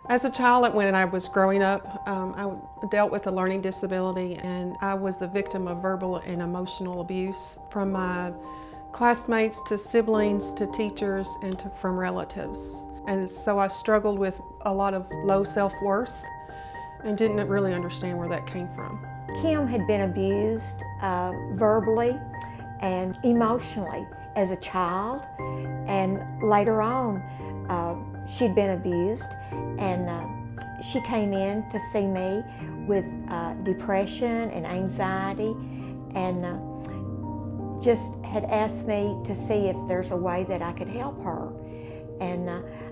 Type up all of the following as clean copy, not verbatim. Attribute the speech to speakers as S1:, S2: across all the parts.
S1: As a child, when I was growing up, I dealt with a learning disability, and I was the victim of verbal and emotional abuse from my classmates to siblings to teachers and from relatives. And so I struggled with a lot of low self-worth and didn't really understand where that came from.
S2: Kim had been abused verbally and emotionally as a child, and later on she'd been abused, and she came in to see me with depression and anxiety, and just had asked me to see if there's a way that I could help her. And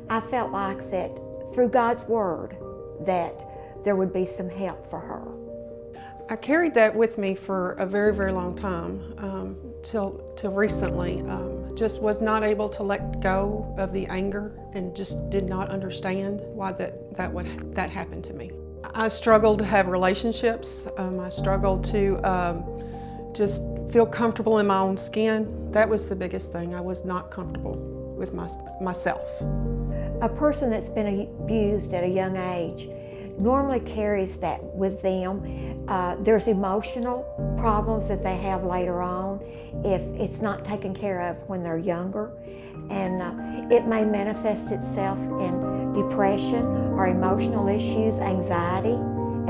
S2: I felt like that through God's Word that there would be some help for her.
S1: I carried that with me for a very, very long time, till recently. Just was not able to let go of the anger and just did not understand why that happened to me. I struggled to have relationships. I struggled to just feel comfortable in my own skin. That was the biggest thing. I was not comfortable with myself.
S2: A person that's been abused at a young age normally carries that with them. There's emotional problems that they have later on if it's not taken care of when they're younger, and it may manifest itself in depression or emotional issues, anxiety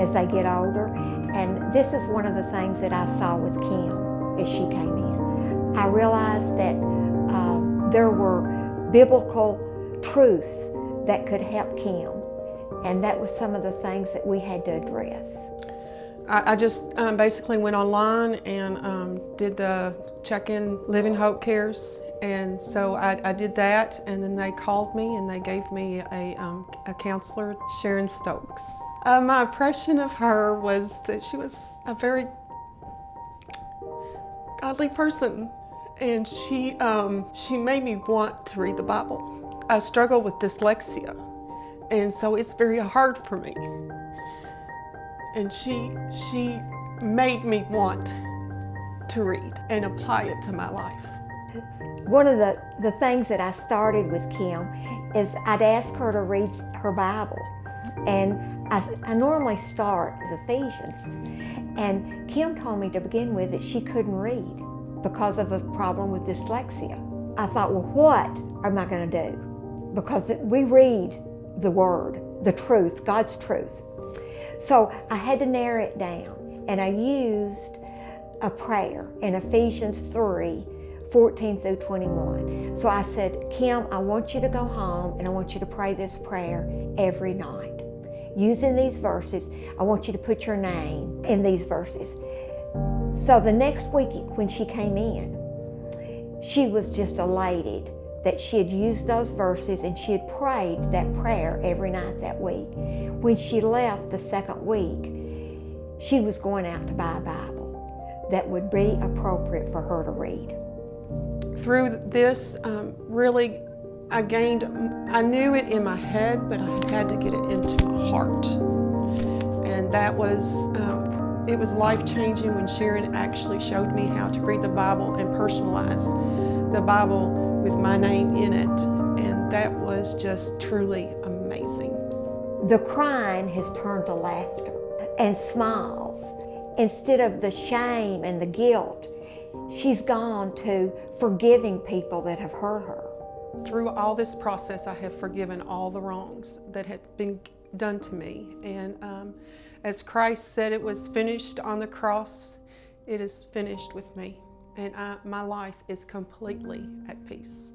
S2: as they get older. And this is one of the things that I saw with Kim as she came in. I realized that there were biblical truths that could help Kim, and that was some of the things that we had to address.
S1: I just basically went online and did the check-in Living Hope Cares, and so I did that, and then they called me and they gave me a counselor, Sharon Stokes. My impression of her was that she was a very godly person, and she made me want to read the Bible. I struggle with dyslexia, and so it's very hard for me. And she made me want to read and apply it to my life.
S2: One of the things that I started with Kim is I'd ask her to read her Bible. And I normally start with Ephesians. And Kim told me to begin with that she couldn't read because of a problem with dyslexia. I thought, well, what am I going to do? Because we read the Word, the truth, God's truth. So I had to narrow it down, and I used a prayer in Ephesians 3:14 through 21. So I said, Kim, I want you to go home and I want you to pray this prayer every night. Using these verses, I want you to put your name in these verses. So the next week when she came in, she was just elated that she had used those verses and she had prayed that prayer every night that week. When she left the second week, she was going out to buy a Bible that would be appropriate for her to read.
S1: Through this, really, I knew it in my head, but I had to get it into my heart. And that was, it was life-changing when Sharon actually showed me how to read the Bible and personalize the Bible with my name in it, and that was just truly amazing.
S2: The crying has turned to laughter and smiles. Instead of the shame and the guilt, she's gone to forgiving people that have hurt her.
S1: Through all this process, I have forgiven all the wrongs that have been done to me, and as Christ said it was finished on the cross, it is finished with me. And my life is completely at peace.